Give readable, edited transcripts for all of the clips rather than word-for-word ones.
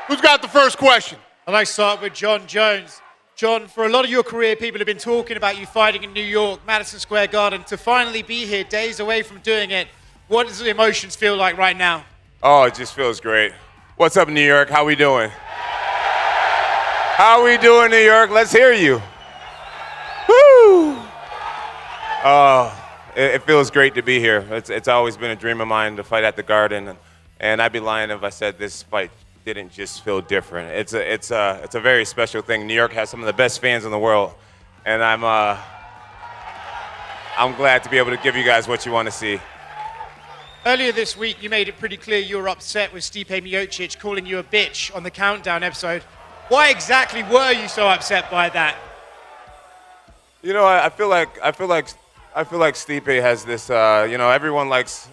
Who's got the first question? I'd like to start with John Jones. John, for a lot of your career, people have been talking about you fighting in New York, Madison Square Garden. To finally be here, days away from doing it, what does the emotions feel like right now? Oh, it just feels great. What's up, New York? How we doing? How we doing, New York? Let's hear you. Woo! Oh, it feels great to be here. It's always been a dream of mine to fight at the Garden, and I'd be lying if I said this fight didn't just feel different. It's a very special thing. New York has some of the best fans in the world, and I'm glad to be able to give you guys what you want to see. Earlier this week, you made it pretty clear you were upset with Stipe Miocic calling you a bitch on the Countdown episode. Why exactly were you so upset by that? You know, I feel like Stipe has this. Everyone likes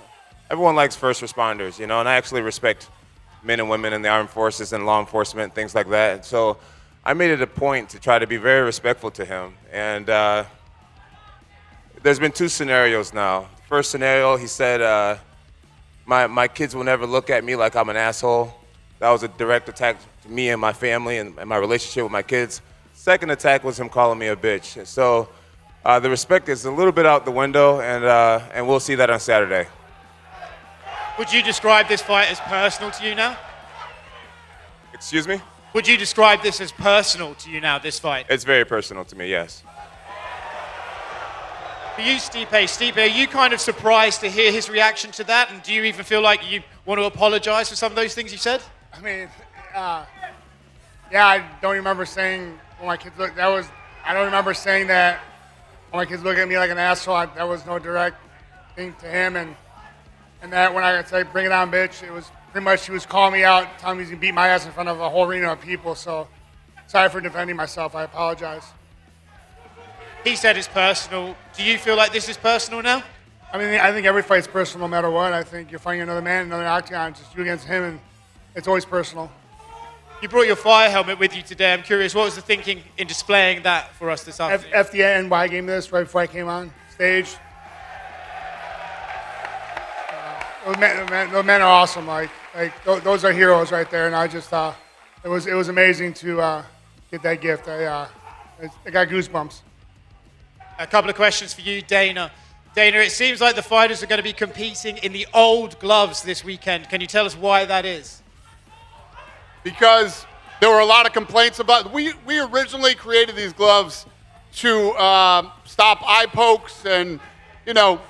first responders. You know, and I actually respect men and women in the armed forces and law enforcement, things like that. And so I made it a point to try to be very respectful to him. And there's been two scenarios now. First scenario, he said, my kids will never look at me like I'm an asshole. That was a direct attack to me and my family and my relationship with my kids. Second attack was him calling me a bitch. And so the respect is a little bit out the window, and we'll see that on Saturday. Would you describe this fight as personal to you now? Excuse me? Would you describe this as personal to you now, this fight? It's very personal to me, yes. For you, Stipe, are you kind of surprised to hear his reaction to that? And do you even feel like you want to apologize for some of those things you said? I mean, I don't remember saying when my kids look. I don't remember saying that when my kids look at me like an asshole. That was no direct thing to him, and that when I said "bring it on, bitch," it was pretty much he was calling me out, telling me he's gonna beat my ass in front of a whole arena of people. So, sorry for defending myself. I apologize. He said it's personal. Do you feel like this is personal now? I mean, I think every fight's personal no matter what. I think you're fighting another man, another octagon, it's just you against him, and it's always personal. You brought your fire helmet with you today. I'm curious, what was the thinking in displaying that for us this afternoon? FDNY gave me this right before I came on stage. Those men are awesome. Those are heroes right there, and I just it was amazing to get that gift. I got goosebumps. A couple of questions for you, Dana. Dana, it seems like the fighters are going to be competing in the old gloves this weekend. Can you tell us why that is? Because there were a lot of complaints about. We originally created these gloves to stop eye pokes, and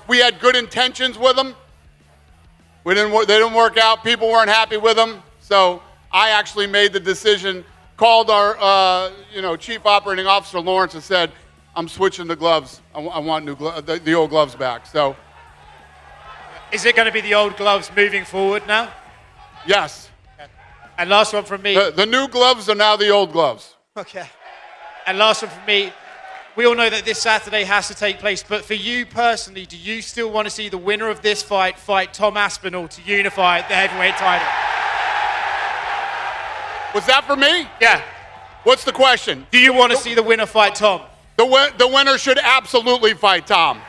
we had good intentions with them. They didn't work out. People weren't happy with them. So I actually made the decision, called our chief operating officer Lawrence and said, I'm switching the gloves. I want new the old gloves back. So, is it going to be the old gloves moving forward now? Yes. Okay. And last one from me. The new gloves are now the old gloves. Okay. And last one from me. We all know that this Saturday has to take place, but for you personally, do you still want to see the winner of this fight Tom Aspinall to unify the heavyweight title? Was that for me? Yeah. What's the question? Do you want to see the winner fight Tom? The winner should absolutely fight Tom.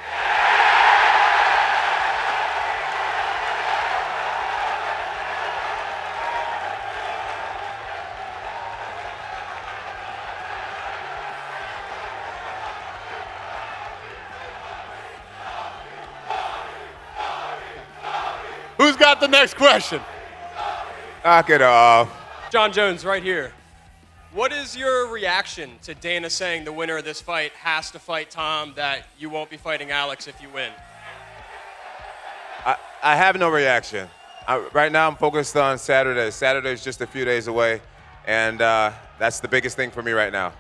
Who's got the next question? Knock it off. John Jones, right here. What is your reaction to Dana saying the winner of this fight has to fight Tom, that you won't be fighting Alex if you win? I have no reaction. Right now I'm focused on Saturday. Saturday's just a few days away, and that's the biggest thing for me right now.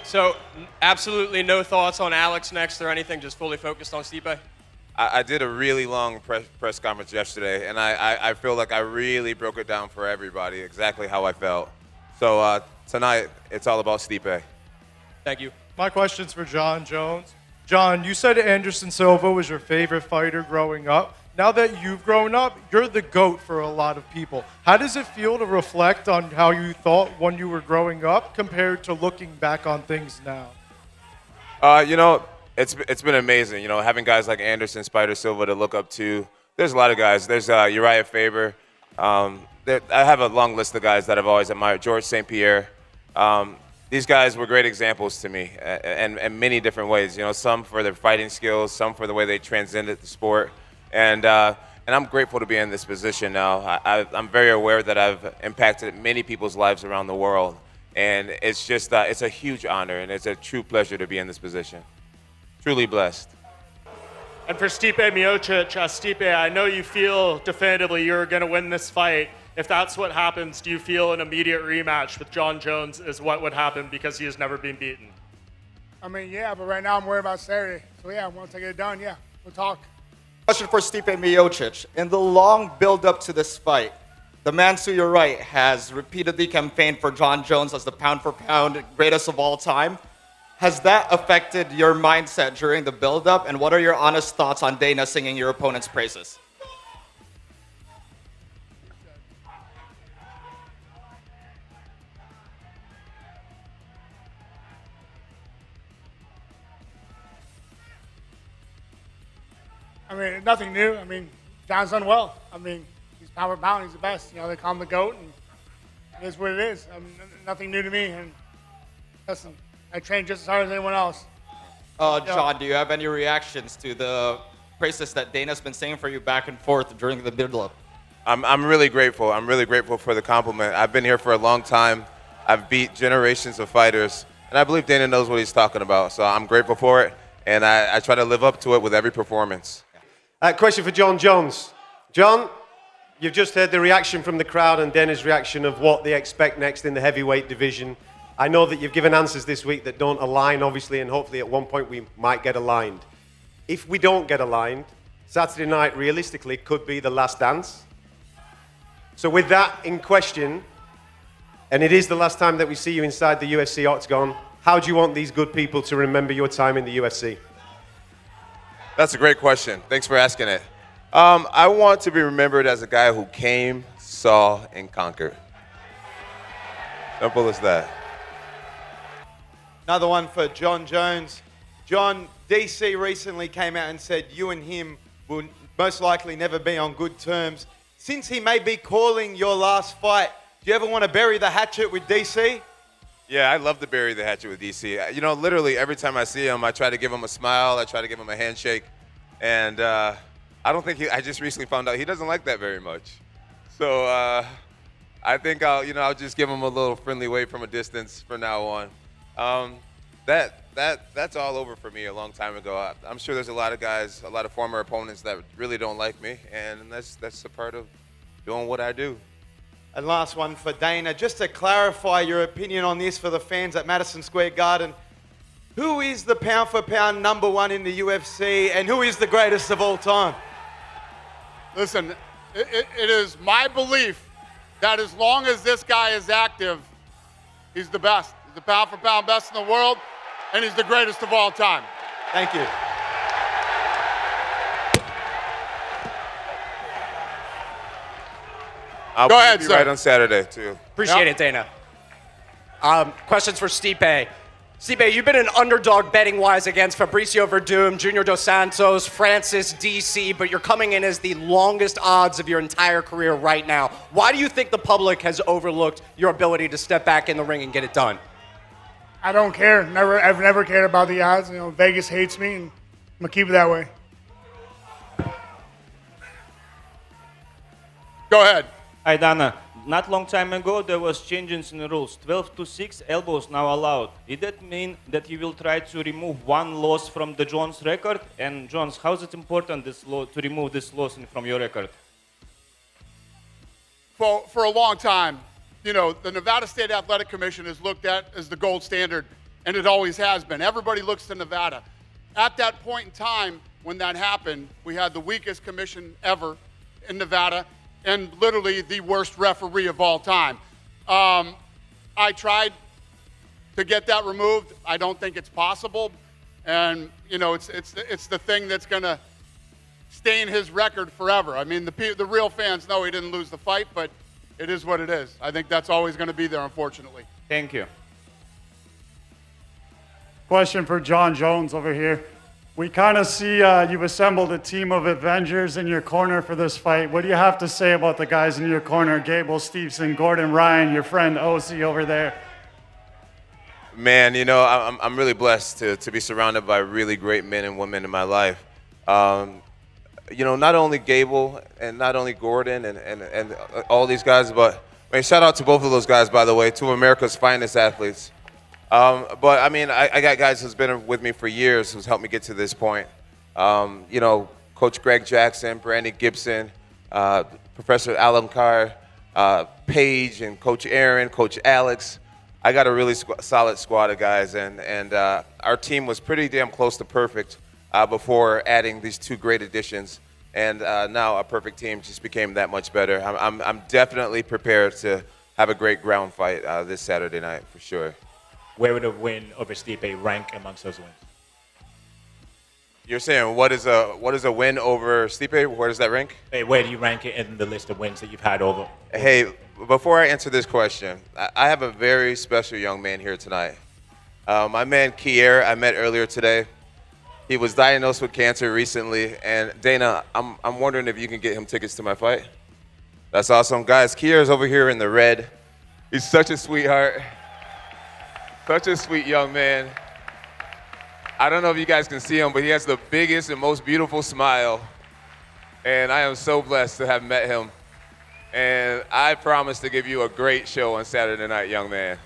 So absolutely no thoughts on Alex next or anything, just fully focused on Stipe? I did a really long press conference yesterday, and I feel like I really broke it down for everybody, exactly how I felt. So tonight, it's all about Stipe. Thank you. My question's for John Jones. John, you said Anderson Silva was your favorite fighter growing up. Now that you've grown up, you're the GOAT for a lot of people. How does it feel to reflect on how you thought when you were growing up compared to looking back on things now? It's been amazing, having guys like Anderson, Spider Silva to look up to. There's a lot of guys. There's Uriah Faber. I have a long list of guys that I've always admired. George St. Pierre. These guys were great examples to me in many different ways. You know, some for their fighting skills, some for the way they transcended the sport. And I'm grateful to be in this position now. I'm very aware that I've impacted many people's lives around the world. And it's just, it's a huge honor, and it's a true pleasure to be in this position. Truly blessed. And for Stipe Miocic, Stipe, I know you feel definitively you're going to win this fight. If that's what happens, do you feel an immediate rematch with Jon Jones is what would happen because he has never been beaten? I mean, yeah, but right now I'm worried about Saturday. So, yeah, once I get it done, yeah, we'll talk. Question for Stipe Miocic. In the long build-up to this fight, the man to your right has repeatedly campaigned for Jon Jones as the pound-for-pound greatest of all time. Has that affected your mindset during the build-up, and what are your honest thoughts on Dana singing your opponent's praises? I mean, nothing new. I mean, John's done well. I mean, he's pound for pound. He's the best. You know, they call him the GOAT, and it is what it is. I mean, nothing new to me. And listen, I train just as hard as anyone else. John, do you have any reactions to the praises that Dana's been saying for you back and forth during the build-up? I'm really grateful. I'm really grateful for the compliment. I've been here for a long time. I've beat generations of fighters, and I believe Dana knows what he's talking about. So I'm grateful for it, and I try to live up to it with every performance. Question for Jon Jones. John, you've just heard the reaction from the crowd and Dana's reaction of what they expect next in the heavyweight division. I know that you've given answers this week that don't align, obviously, and hopefully at one point we might get aligned. If we don't get aligned, Saturday night realistically could be the last dance. So with that in question, and it is the last time that we see you inside the UFC octagon, how do you want these good people to remember your time in the UFC? That's a great question. Thanks for asking it. I want to be remembered as a guy who came, saw, and conquered. Simple as that. Another one for Jon Jones. John, DC recently came out and said you and him will most likely never be on good terms. Since he may be calling your last fight, do you ever want to bury the hatchet with DC? Yeah, I love to bury the hatchet with DC. You know, literally every time I see him, I try to give him a smile. I try to give him a handshake. And I don't think I just recently found out he doesn't like that very much. So I think I'll just give him a little friendly wave from a distance from now on. That's all over for me a long time ago. I'm sure there's a lot of guys, a lot of former opponents that really don't like me, and that's a part of doing what I do. And last one for Dana, just to clarify your opinion on this for the fans at Madison Square Garden. Who is the pound-for-pound #1 in the UFC, and who is the greatest of all time? Listen, it is my belief that as long as this guy is active, he's the best. He's the pound-for-pound best in the world, and he's the greatest of all time. Thank you. I'll Go ahead, be sir. right on Saturday, too. Appreciate it, Dana. Questions for Stipe. Stipe, you've been an underdog betting-wise against Fabricio Verdum, Junior Dos Santos, Francis DC, but you're coming in as the longest odds of your entire career right now. Why do you think the public has overlooked your ability to step back in the ring and get it done? I don't care. I've never cared about the odds. You know, Vegas hates me, and I'm going to keep it that way. Go ahead. Hi, Dana. Not long time ago, there was changes in the rules. 12-6 elbows now allowed. Did that mean that you will try to remove one loss from the Jones record? And Jones, how is it important to remove this loss from your record? For a long time, you know, the Nevada State Athletic Commission is looked at as the gold standard, and it always has been. Everybody looks to Nevada. At that point in time, when that happened, we had the weakest commission ever in Nevada, and literally the worst referee of all time. I tried to get that removed. I don't think it's possible, and you know, it's the thing that's going to stain his record forever. I mean, the real fans know he didn't lose the fight, but it is what it is. I think that's always going to be there, unfortunately. Thank you. Question for Jon Jones over here. We kind of see you've assembled a team of Avengers in your corner for this fight. What do you have to say about the guys in your corner? Gable, Stevenson, Gordon, Ryan, your friend Osi over there. Man, you know, I'm really blessed to be surrounded by really great men and women in my life. You know, not only Gable and not only Gordon and all these guys, but I mean, shout out to both of those guys, by the way, two of America's finest athletes. But I mean, I got guys who's been with me for years who's helped me get to this point. You know, Coach Greg Jackson, Brandon Gibson, Professor Alan Carr, Paige, and Coach Aaron, Coach Alex. I got a really solid squad of guys, and our team was pretty damn close to perfect before adding these two great additions. And now a perfect team just became that much better. I'm definitely prepared to have a great ground fight this Saturday night for sure. Where would a win over Stipe rank amongst those wins? You're saying what is a win over Stipe? Where does that rank? Hey, where do you rank it in the list of wins that you've had over? Hey, before I answer this question, I have a very special young man here tonight. My man Kier, I met earlier today. He was diagnosed with cancer recently, and Dana, I'm wondering if you can get him tickets to my fight. That's awesome, guys. Kier is over here in the red. He's such a sweetheart, such a sweet young man. I don't know if you guys can see him, but he has the biggest and most beautiful smile, and I am so blessed to have met him. And I promise to give you a great show on Saturday night, young man.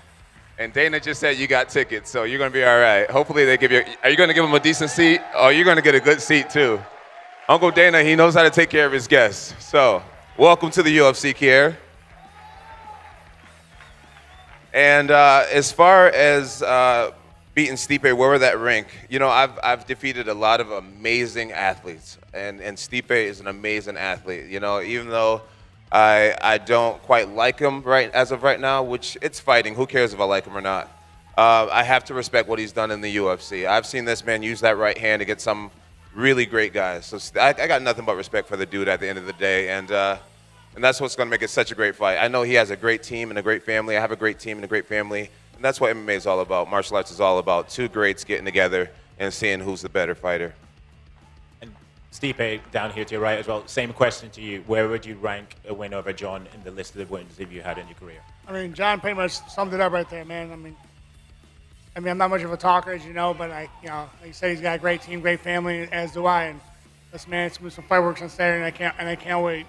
And Dana just said you got tickets, so you're going to be all right. Hopefully they give you, are you going to give him a decent seat? Or you're going to get a good seat too. Uncle Dana, he knows how to take care of his guests. So, welcome to the UFC, Kier. And as far as beating Stipe, where would that rank? You know, I've defeated a lot of amazing athletes, and Stipe is an amazing athlete. You know, even though I don't quite like him as of right now, which it's fighting. Who cares if I like him or not? I have to respect what he's done in the UFC. I've seen this man use that right hand to get some really great guys. So I got nothing but respect for the dude at the end of the day, and that's what's going to make it such a great fight. I know he has a great team and a great family. I have a great team and a great family, and that's what MMA is all about. Martial arts is all about two greats getting together and seeing who's the better fighter. Stipe, down here to your right as well, same question to you. Where would you rank a win over John in the list of wins that you had in your career? I mean, John pretty much summed it up right there, man. I mean, I'm not much of a talker, as you know, but like you said, he's got a great team, great family, as do I. And this man, it's some fireworks on Saturday, and I can't wait.